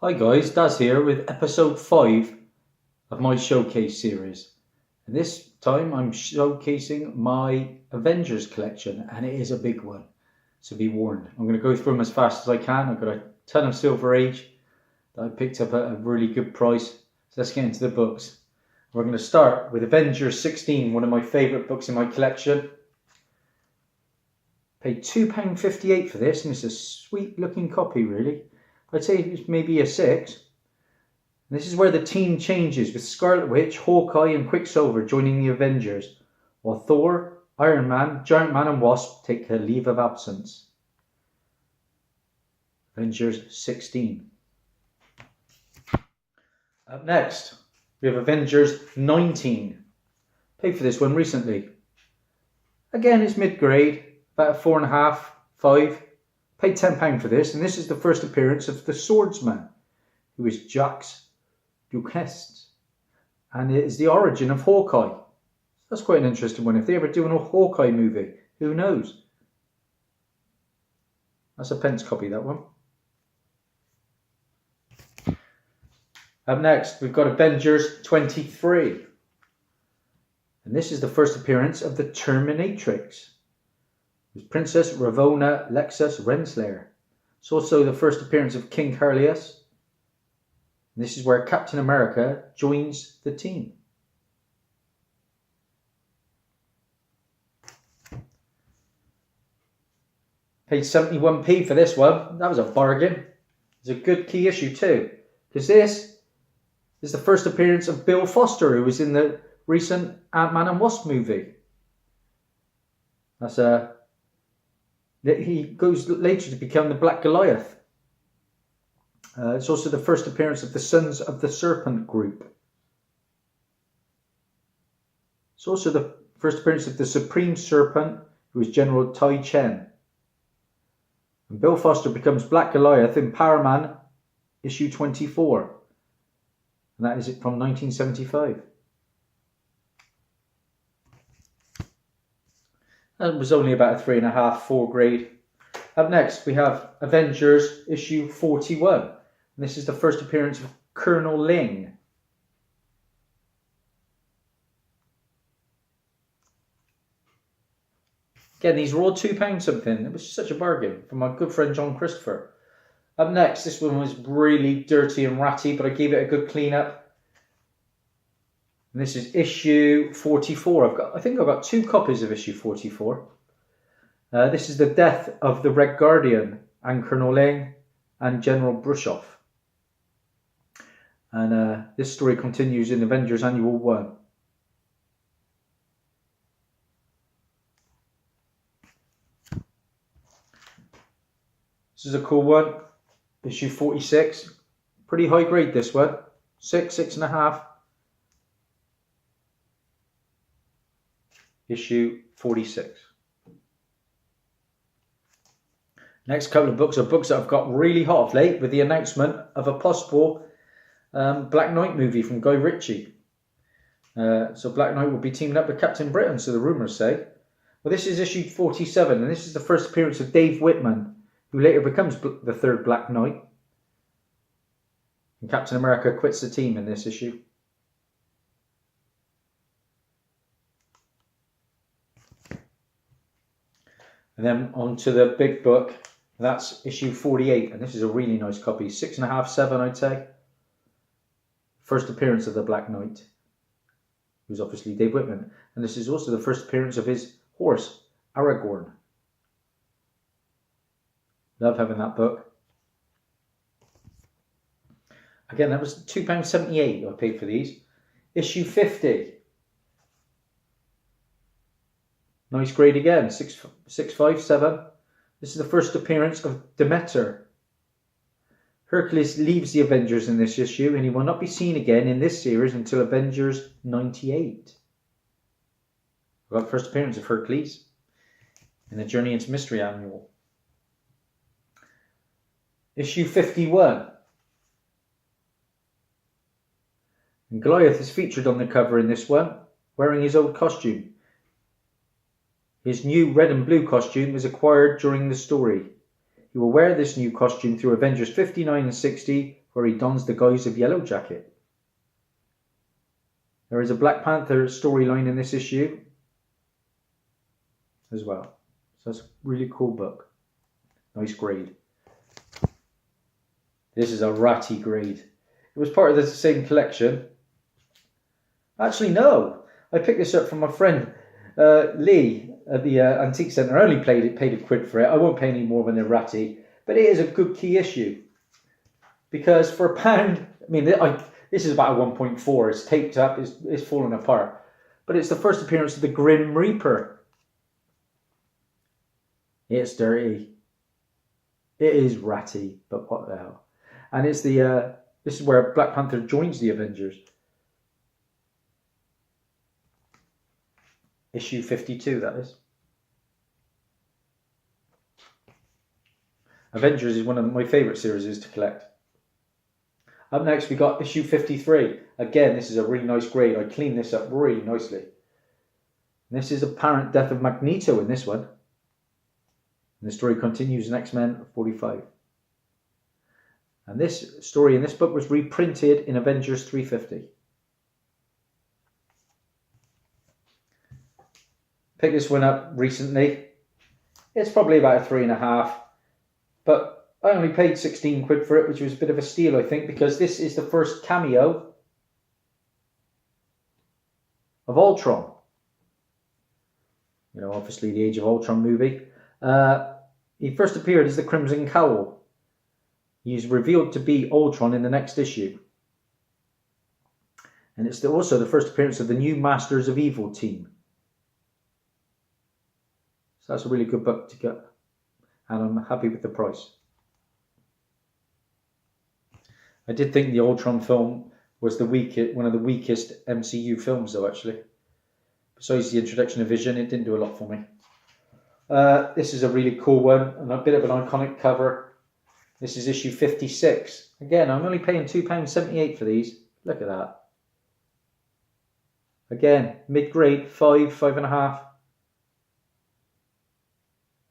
Hi guys, Daz here with episode 5 of my showcase series. And this time I'm showcasing my Avengers collection, and it is a big one, so be warned. I'm going to go through them as fast as I can. I've got a ton of Silver Age that I picked up at a really good price. So let's get into the books. We're going to start with Avengers 16, one of my favourite books in my collection. Paid £2.58 for this, and it's a sweet looking copy really. I'd say it's maybe a 6. And this is where the team changes, with Scarlet Witch, Hawkeye and Quicksilver joining the Avengers, while Thor, Iron Man, Giant Man and Wasp take a leave of absence. Avengers 16. Up next, we have Avengers 19. Paid for this one recently. Again, it's mid-grade, about a 4.5, 5. Paid £10 for this, and this is the first appearance of the Swordsman, who is Jacques Duquesne, and it is the origin of Hawkeye. That's quite an interesting one. If they ever do a Hawkeye movie, who knows? That's a pence copy, that one. Up next, we've got Avengers 23, and this is the first appearance of the Terminatrix. It was Princess Ravonna Lexus Renslayer. It's also the first appearance of King Carlius. And this is where Captain America joins the team. Paid 71p for this one. That was a bargain. It's a good key issue too, because this is the first appearance of Bill Foster, who was in the recent Ant-Man and Wasp movie. He goes later to become the Black Goliath. It's also the first appearance of the Sons of the Serpent group. It's also the first appearance of the Supreme Serpent, who is General Tai Chen. And Bill Foster becomes Black Goliath in Power Man issue 24. And that is it from 1975. That was only about a 3.5, 4 grade. Up next, we have Avengers issue 41. And this is the first appearance of Colonel Ling. Again, these were all £2 something. It was such a bargain from my good friend John Christopher. Up next, this one was really dirty and ratty, but I gave it a good clean up. And this is issue 44. I think I've got 2 copies of issue 44. This is the death of the Red Guardian and Colonel Ling and General Brushoff. And this story continues in Avengers Annual 1. This is a cool one. Issue 46. Pretty high grade this one. 6, 6.5. Issue 46. Next couple of books are books that I've got really hot of late, with the announcement of a possible Black Knight movie from Guy Ritchie. So Black Knight will be teaming up with Captain Britain, so the rumours say. Well, this is issue 47, and this is the first appearance of Dave Whitman, who later becomes the third Black Knight. And Captain America quits the team in this issue. And then on to the big book, that's issue 48, and this is a really nice copy, 6.5, 7 I'd say. First appearance of the Black Knight, who's obviously Dave Whitman, and this is also the first appearance of his horse, Aragorn. Love having that book. Again, that was £2.78 I paid for these. Issue 50. Nice grade again, 6, 5, 7. This is the first appearance of Demeter. Hercules leaves the Avengers in this issue, and he will not be seen again in this series until Avengers 98. We've got the first appearance of Hercules in the Journey into Mystery Annual. Issue 51. And Goliath is featured on the cover in this one, wearing his old costume. His new red and blue costume was acquired during the story. He will wear this new costume through Avengers 59 and 60, where he dons the guise of Yellow Jacket. There is a Black Panther storyline in this issue as well. So it's a really cool book. Nice grade. This is a ratty grade. It was part of the same collection. Actually, no. I picked this up from my friend Lee at the Antique Centre. I only paid £1 for it. I won't pay any more when they're ratty. But it is a good key issue. Because for £1, I mean, this is about a 1.4. It's taped up. It's falling apart. But it's the first appearance of the Grim Reaper. It's dirty. It is ratty, but what the hell? And it's the this is where Black Panther joins the Avengers. Issue 52, that is. Avengers is one of my favourite series to collect. Up next, we got issue 53. Again, this is a really nice grade. I cleaned this up really nicely. And this is apparent death of Magneto in this one. And the story continues in X-Men 45. And this story in this book was reprinted in Avengers 350. Picked this one up recently. It's probably about a 3.5. But I only paid £16 for it, which was a bit of a steal, I think, because this is the first cameo of Ultron. You know, obviously the Age of Ultron movie. He first appeared as the Crimson Cowl. He's revealed to be Ultron in the next issue. And it's also the first appearance of the new Masters of Evil team. So that's a really good book to get. And I'm happy with the price. I did think the Ultron film was one of the weakest MCU films, though, actually. Besides the introduction of Vision, it didn't do a lot for me. This is a really cool one, and a bit of an iconic cover. This is issue 56. Again, I'm only paying £2.78 for these. Look at that. Again, mid-grade, 5.5.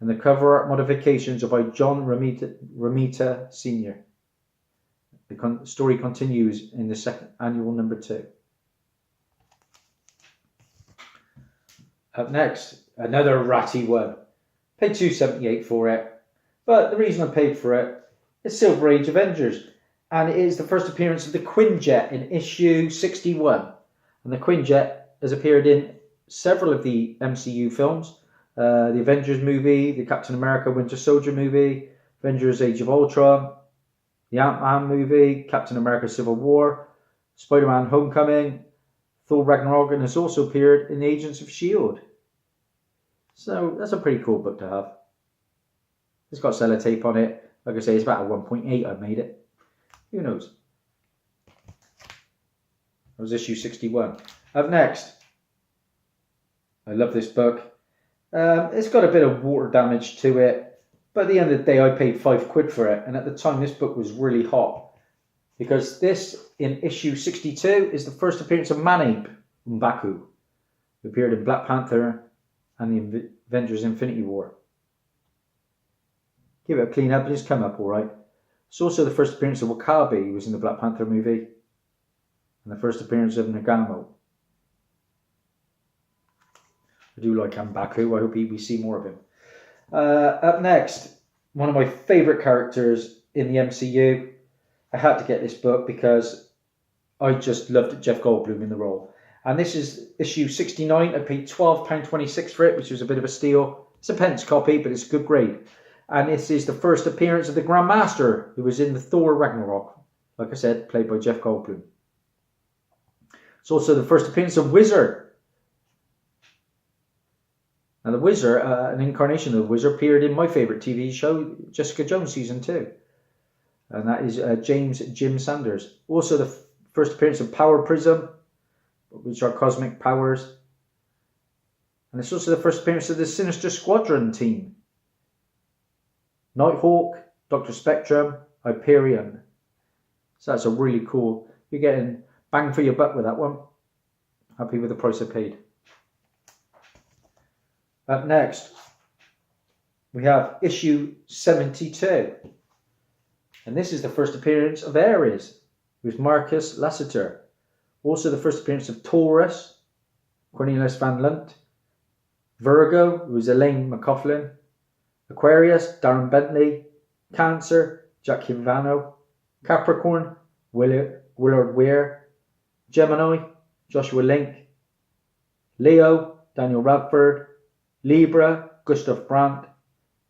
And the cover art modifications are by John Romita Sr. The story continues in the second annual number 2. Up next, another ratty one. Paid $2.78 for it. But the reason I paid for it is Silver Age Avengers. And it is the first appearance of the Quinjet in issue 61. And the Quinjet has appeared in several of the MCU films. The Avengers movie, the Captain America Winter Soldier movie, Avengers Age of Ultron, the Ant-Man movie, Captain America Civil War, Spider-Man Homecoming, Thor Ragnarok, and has also appeared in Agents of S.H.I.E.L.D. So that's a pretty cool book to have. It's got sellotape on it. Like I say, it's about a 1.8 I made it. Who knows? That was issue 61. Up next, I love this book. It's got a bit of water damage to it, but at the end of the day I paid £5 for it, and at the time this book was really hot because this in issue 62 is the first appearance of Manape M'Baku, who appeared in Black Panther and the Avengers Infinity War. Give it a clean up, it's come up alright. It's also the first appearance of Wakabi, who was in the Black Panther movie, and the first appearance of Nagamo. I do like M'Baku. I hope we see more of him. Up next, one of my favourite characters in the MCU. I had to get this book because I just loved Jeff Goldblum in the role. And this is issue 69. I paid £12.26 for it, which was a bit of a steal. It's a pence copy, but it's a good grade. And this is the first appearance of the Grand Master, who was in the Thor Ragnarok. Like I said, played by Jeff Goldblum. It's also the first appearance of Wizard. Now the Wizard, an incarnation of the Wizard, appeared in my favourite TV show, Jessica Jones Season 2. And that is James Jim Sanders. Also the first appearance of Power Prism, which are cosmic powers. And it's also the first appearance of the Sinister Squadron team. Nighthawk, Dr. Spectrum, Hyperion. So that's a really cool. You're getting bang for your buck with that one. Happy with the price I paid. Up next, we have issue 72. And this is the first appearance of Aries with Marcus Lasseter. Also the first appearance of Taurus, Cornelius Van Lunt. Virgo, who is Elaine McCaughlin. Aquarius, Darren Bentley. Cancer, Jack Hivano. Capricorn, Willard Weir. Gemini, Joshua Link. Leo, Daniel Radford. Libra, Gustav Brandt.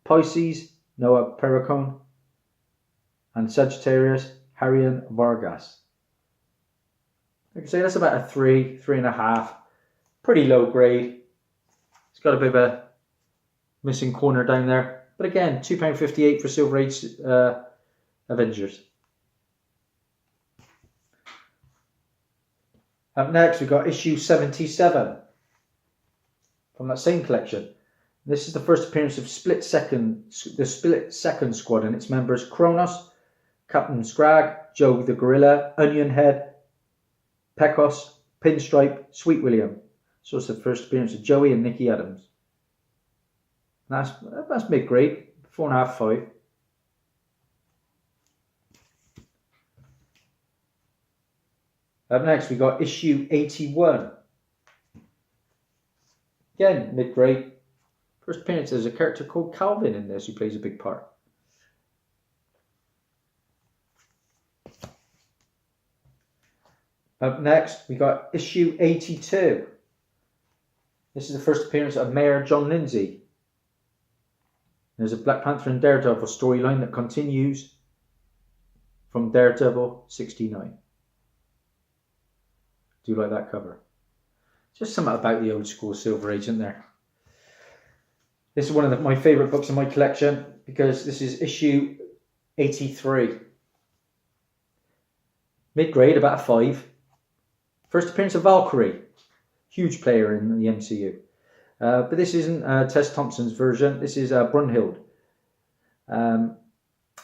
Pisces, Noah Perricone. And Sagittarius, Harian Vargas. Like I say, that's about a 3.5. Pretty low grade. It's got a bit of a missing corner down there. But again, £2.58 for Silver Age Avengers. Up next, we've got issue 77 from that same collection. This is the first appearance of the Split Second Squad and its members Kronos, Captain Scrag, Joe the Gorilla, Onion Head, Pecos, Pinstripe, Sweet William. So it's the first appearance of Joey and Nicky Adams. That's mid-grade, 4.5, 5. Up next, we got issue 81. Again, mid-grade. First appearance, there's a character called Calvin in this who plays a big part. Up next, we got issue 82. This is the first appearance of Mayor John Lindsay. There's a Black Panther and Daredevil storyline that continues from Daredevil 69. Do like that cover. Just something about the old school Silver Age, isn't there? This is one of my favourite books in my collection because this is issue 83. Mid-grade, about a 5. First appearance of Valkyrie. Huge player in the MCU. But this isn't Tess Thompson's version. This is Brunhild.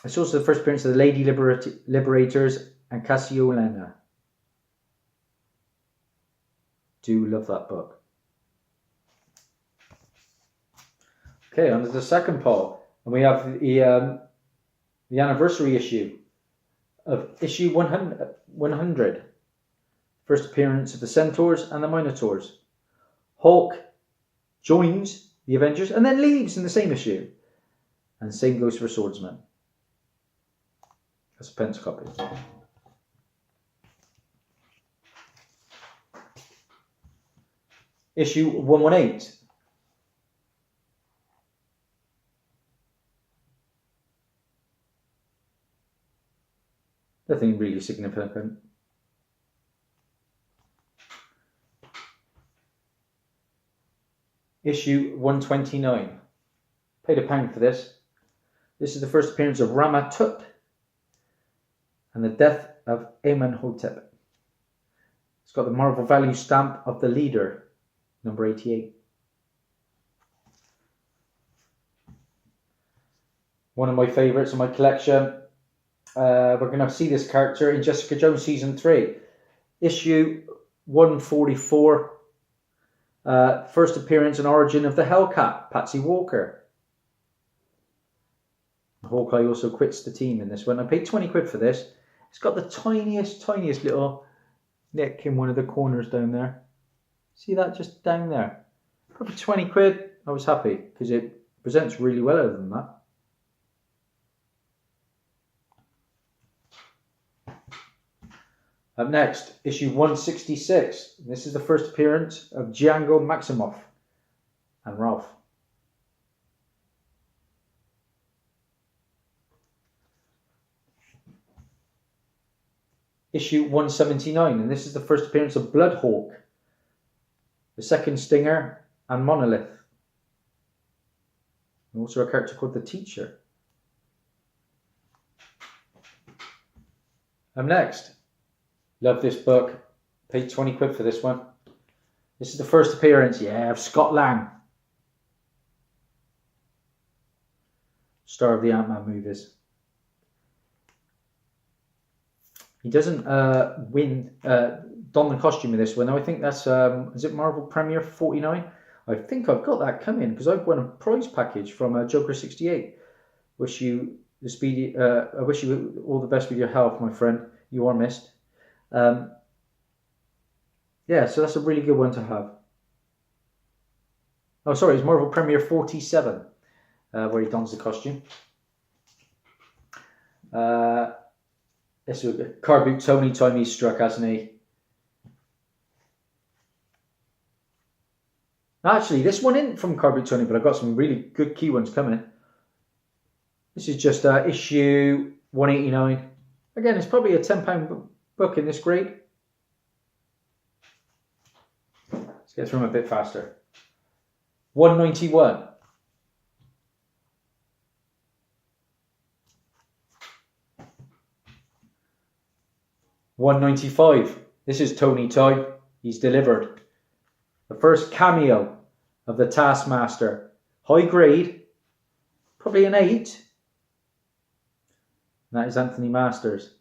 It's also the first appearance of the Lady Liberators and Cassiolena. Do love that book. Okay, on to the second pile. And we have the anniversary issue of issue 100. First appearance of the Centaurs and the Minotaurs. Hulk joins the Avengers and then leaves in the same issue. And same goes for Swordsman. That's a Pence copy. Issue 118. Nothing really significant. Issue 129. Paid £1 for this. This is the first appearance of Ramatut and the death of Amenhotep. It's got the Marvel value stamp of the leader, number 88. One of my favourites in my collection. We're going to see this character in Jessica Jones Season 3. Issue 144. First appearance and origin of the Hellcat, Patsy Walker. Hawkeye also quits the team in this one. I paid £20 for this. It's got the tiniest little nick in one of the corners down there. See that just down there? Probably £20. I was happy because it presents really well other than that. Up next, issue 166. This is the first appearance of Django Maximoff and Ralph. Issue 179, and this is the first appearance of Bloodhawk, the second Stinger, and Monolith. And also a character called the Teacher. Up next, love this book. Paid £20 for this one. This is the first appearance, of Scott Lang, star of the Ant-Man movies. He doesn't don the costume in this one. I think that's, is it Marvel Premiere 49? I think I've got that coming because I've won a prize package from Joker 68, which you the speedy. I wish you all the best with your health, my friend. You are missed. Yeah, so that's a really good one to have. Oh, sorry, it's Marvel Premiere 47, where he dons the costume. This was Car Boot Tony time he's struck, hasn't he? Actually, this one isn't from Car Boot Tony, but I've got some really good key ones coming. This is just issue 189. Again, it's probably a £10 book in this grade. Let's get through them a bit faster. 191. $195. This is Tony Toy. He's delivered. The first cameo of the Taskmaster. High grade. Probably an 8. And that is Anthony Masters.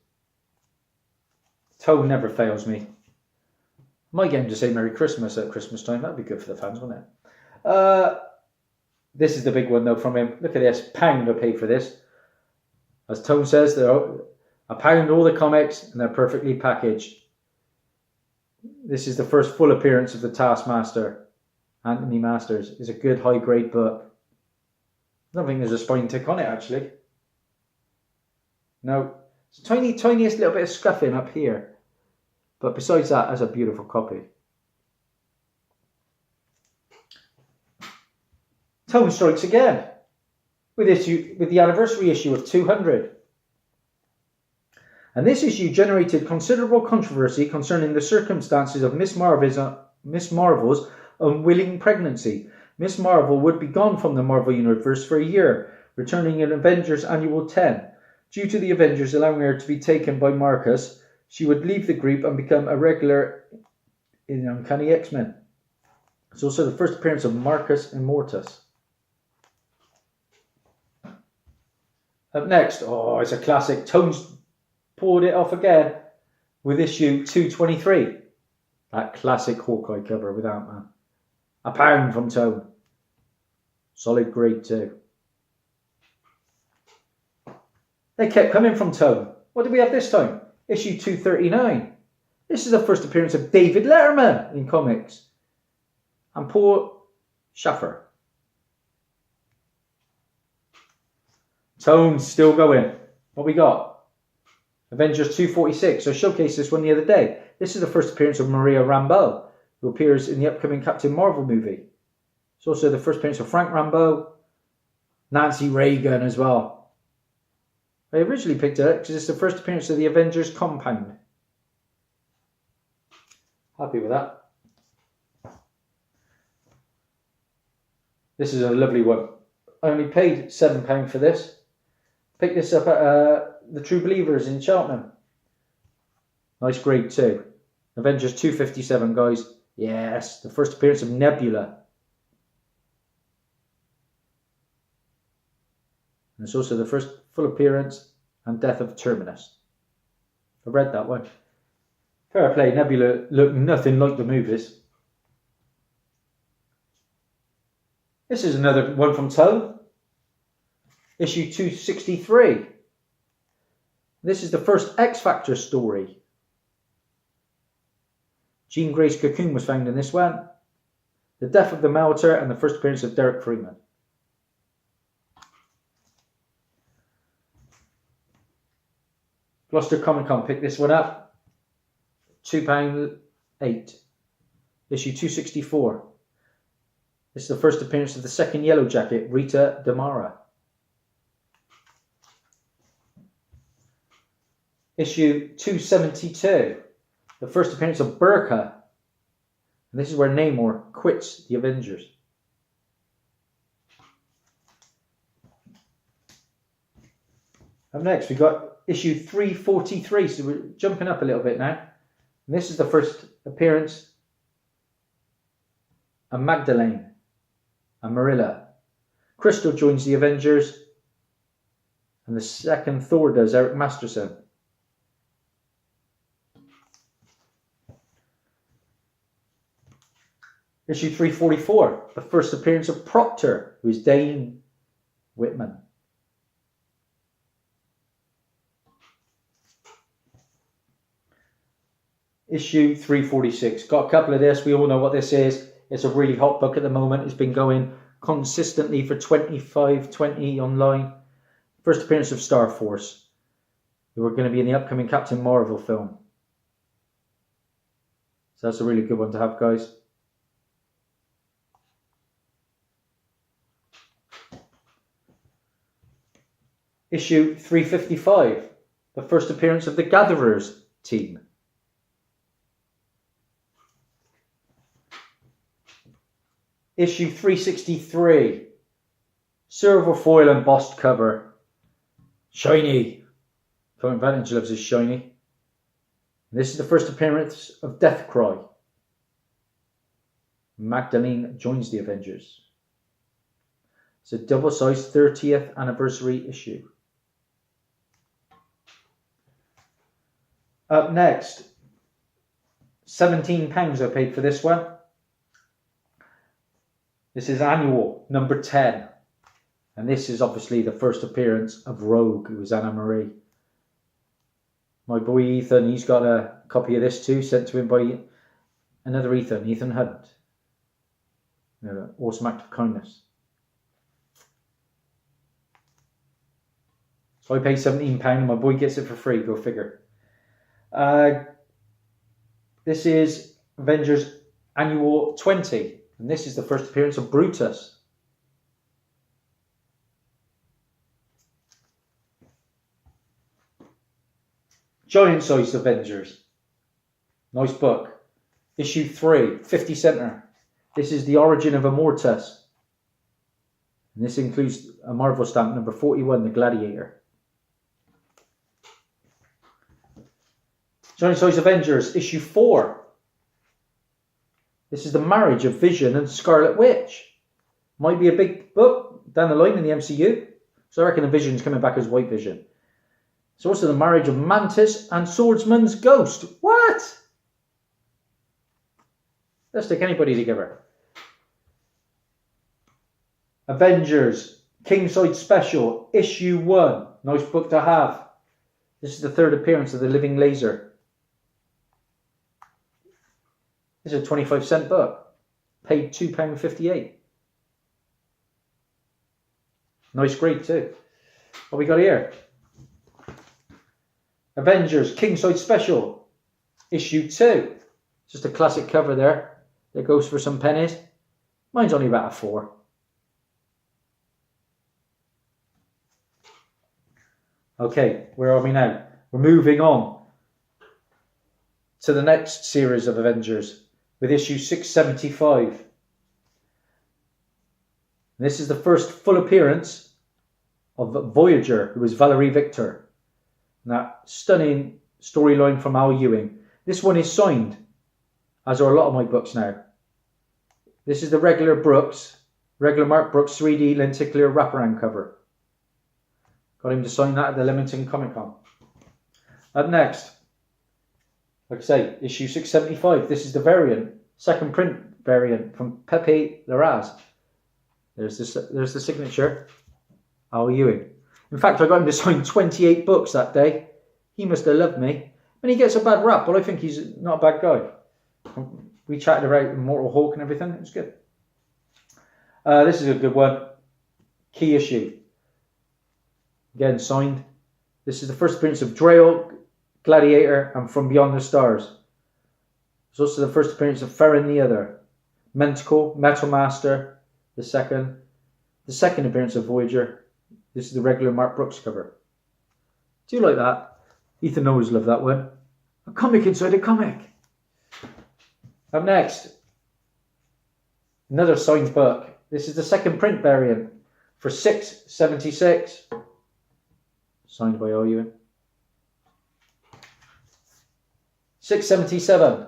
Tone never fails me. Might get him to say Merry Christmas at Christmas time. That'd be good for the fans, wouldn't it? This is the big one though from him. Look at this. £1 I paid for this. As Tone says, they're £1 all the comics and they're perfectly packaged. This is the first full appearance of the Taskmaster. Anthony Masters is a good high grade book. I don't think there's a spine tick on it actually. No. It's tiniest little bit of scuffing up here. But besides that, that's a beautiful copy. Tone strikes again with the anniversary issue of 200. And this issue generated considerable controversy concerning the circumstances of Miss Marvel's unwilling pregnancy. Miss Marvel would be gone from the Marvel Universe for a year, returning in Avengers Annual 10. Due to the Avengers allowing her to be taken by Marcus, she would leave the group and become a regular in Uncanny X-Men. It's also the first appearance of Marcus Immortus. Up next, it's a classic. Tone's pulled it off again with issue 223. That classic Hawkeye cover with Ant-Man. £1 from Tone. Solid grade too. They kept coming from Tone. What did we have this time? Issue 239. This is the first appearance of David Letterman in comics. And Paul Schaffer. Tone's still going. What we got? Avengers 246. I showcased this one the other day. This is the first appearance of Maria Rambeau, who appears in the upcoming Captain Marvel movie. It's also the first appearance of Frank Rambeau, Nancy Reagan as well. I originally picked it up because it's the first appearance of the Avengers compound. Happy with that. This is a lovely one. I only paid £7 for this. Picked this up at the True Believers in Cheltenham. Nice grade too. Avengers 257, guys. Yes, the first appearance of Nebula. And it's also the first full appearance and death of Terminus. I read that one. Fair play, Nebula looked nothing like the movies. This is another one from Tone. Issue 263. This is the first X Factor story. Jean Grey's cocoon was found in this one. The death of the Melter and the first appearance of Derek Freeman. Gloucester Comic Con picked this one up. £2.8. Issue 264. This is the first appearance of the second Yellow Jacket, Rita Damara. Issue 272. The first appearance of Burqa. And this is where Namor quits the Avengers. Up next, we've got issue 343. So we're jumping up a little bit now. And this is the first appearance of Magdalene and Marilla. Crystal joins the Avengers. And the second Thor does, Eric Masterson. Issue 344, the first appearance of Proctor, who is Dane Whitman. issue 346. Got a couple of this. We all know what this is. It's a really hot book at the moment. It's been going consistently for 25.20 online. First appearance of Star Force, who are going to be in the upcoming Captain Marvel film. So that's a really good one to have, guys. Issue 355, the first appearance of the Gatherers team. Issue 363, silver foil embossed cover. Shiny. Colin Vantage loves his shiny. This is the first appearance of Deathcry. Magdalene joins the Avengers. It's a double-sized 30th anniversary issue. Up next, £17 I paid for this one. This is annual, number 10. And this is obviously the first appearance of Rogue, who was Anna Marie. My boy Ethan, he's got a copy of this too, sent to him by another Ethan Hunt. Awesome act of kindness. So I paid £17 and my boy gets it for free, go figure. This is Avengers Annual 20. And this is the first appearance of Brutus. Giant-sized Avengers. Nice book. Issue 3, 50 center. This is the origin of Immortus. And this includes a Marvel stamp, number 41, the Gladiator. Giant-sized Avengers, issue 4. This is the marriage of Vision and Scarlet Witch. Might be a big book down the line in the MCU. So I reckon the Vision's coming back as White Vision. It's also the marriage of Mantis and Swordsman's Ghost. What? Let's take anybody together. Avengers, Kingside Special, issue 1. Nice book to have. This is the third appearance of the Living Laser. This is a 25-cent book. Paid £2.58. Nice grade too. What we got here? Avengers Kingside Special, issue 2. Just a classic cover there. That goes for some pennies. Mine's only about a 4. Okay, where are we now? We're moving on to the next series of Avengers with issue 675. This is the first full appearance of Voyager, who was Valerie Victor. That stunning storyline from Al Ewing. This one is signed, as are a lot of my books now. This is the regular Mark Brooks 3D lenticular wraparound cover. Got him to sign that at the Leamington Comic Con. Up next, like I say, issue 675. This is the variant, second print variant from Pepe Larraz. There's the signature, Al Ewing. In fact, I got him to sign 28 books that day. He must have loved me. And he gets a bad rap, but I think he's not a bad guy. We chatted about Immortal Hulk and everything. It was good. This is a good one. Key issue. Again, signed. This is the first appearance of Drail, Gladiator, and From Beyond the Stars. It's also the first appearance of Ferrin the Other, Mentacle, Metal Master, the second appearance of Voyager. This is the regular Mark Brooks cover. Do you like that? Ethan always loved that one. A comic inside a comic. Up next, another signed book. This is the second print variant for $6.76. Signed by Al Ewing. $6.77.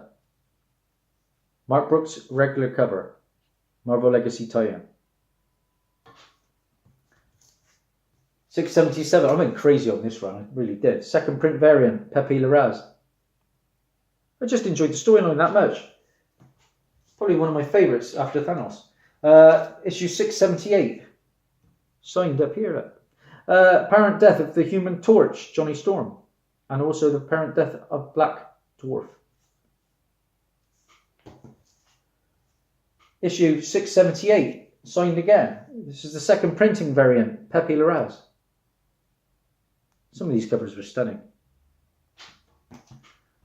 Mark Brooks regular cover. Marvel Legacy tie-in. $6.77. I went crazy on this one. I really did. Second print variant. Pepe Larraz. I just enjoyed the storyline that much. Probably one of my favourites after Thanos. Issue 678. Signed up here. Apparent death of the Human Torch, Johnny Storm. And also the apparent death of Black Dwarf. Issue 678, signed again. This is the second printing variant, Pepe Larraz. Some of these covers were stunning.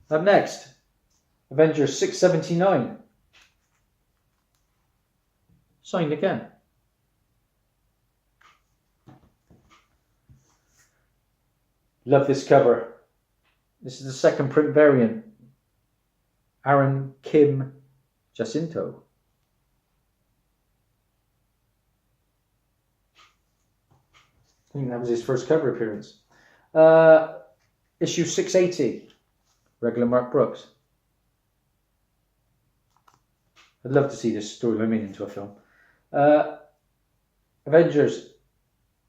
Up next, Avengers 679, signed again. Love this cover. This is the second print variant, Aaron Kim Jacinto. I think that was his first cover appearance. Issue 680, regular Mark Brooks. I'd love to see this storyline made into a film. Avengers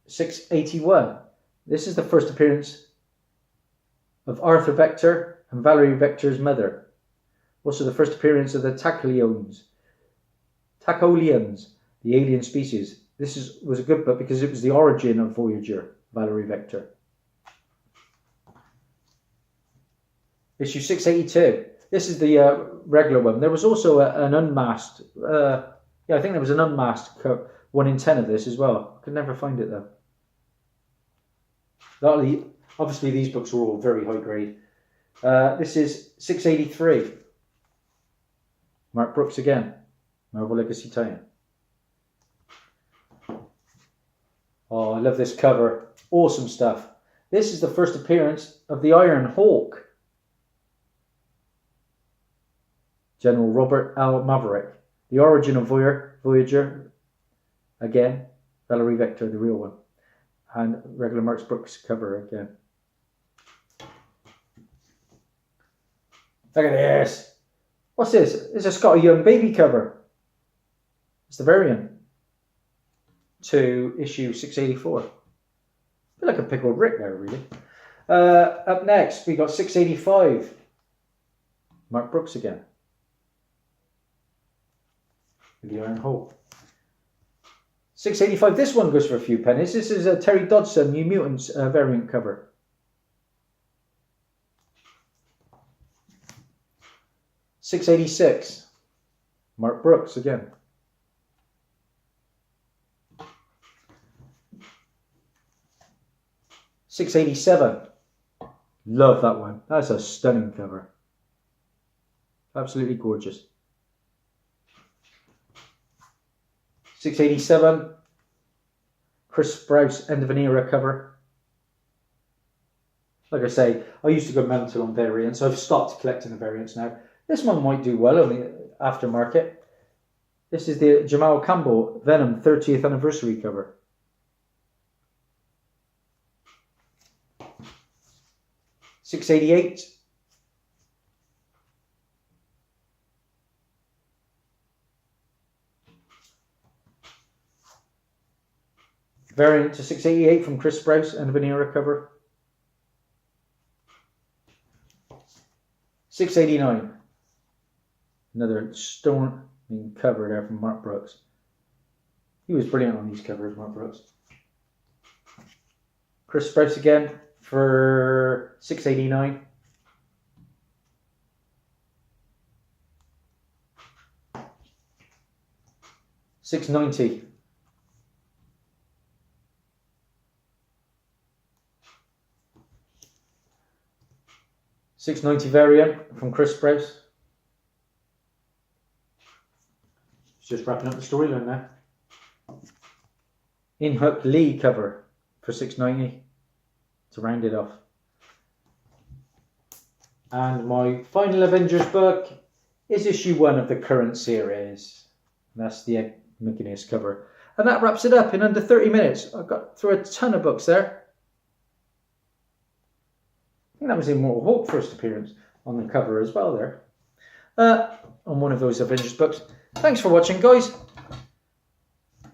681. This is the first appearance of Arthur Vector and Valerie Vector's mother. Also the first appearance of the Tacolians, the alien species. This was a good book because it was the origin of Voyager, Valerie Vector. Issue 682. This is the regular one. There was also an unmasked, I think there was an unmasked 1 in 10 of this as well. I could never find it though. Obviously these books were all very high grade. This is 683. Mark Brooks again. Marvel Legacy tie-in. Oh, I love this cover. Awesome stuff. This is the first appearance of the Iron Hawk. General Robert L. Maverick. The origin of Voyager. Again, Valerie Vector, the real one. And regular Mark Brooks cover again. Look at this. What's this? It's a Scotty Young baby cover. It's the variant to issue 684. I feel like a pickled Rick there, really. Up next, we got 685. Mark Brooks again. With the Iron Hawk. 685. This one goes for a few pennies. This is a Terry Dodson New Mutants variant cover. $6.86. Mark Brooks again. $6.87. Love that one. That's a stunning cover. Absolutely gorgeous. $6.87. Chris Sprouse, end of an era cover. Like I say, I used to go mental on variants. I've stopped collecting the variants now. This one might do well on the aftermarket. This is the Jamal Campbell Venom 30th anniversary cover. $6.88. Variant to $6.88 from Chris Sprouse, end of an era cover. $6.89. Another storming cover there from Mark Brooks. He was brilliant on these covers, Mark Brooks. Chris Sprouse again for $6.89. $6.90. $6.90 variant from Chris Sprouse. Just wrapping up the storyline now. In-Hook Lee cover for $6.90 to round it off. And my final Avengers book is issue 1 of the current series. And that's the McGuinness cover. And that wraps it up in under 30 minutes. I got through a ton of books there. I think that was Immortal Hulk first appearance on the cover as well there. On one of those Avengers books. Thanks for watching, guys.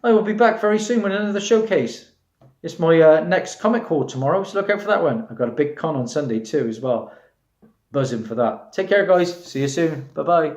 I will be back very soon with another showcase. It's my next comic haul tomorrow, so look out for that one. I've got a big con on Sunday too as well. Buzzing for that. Take care, guys. See you soon. Bye-bye.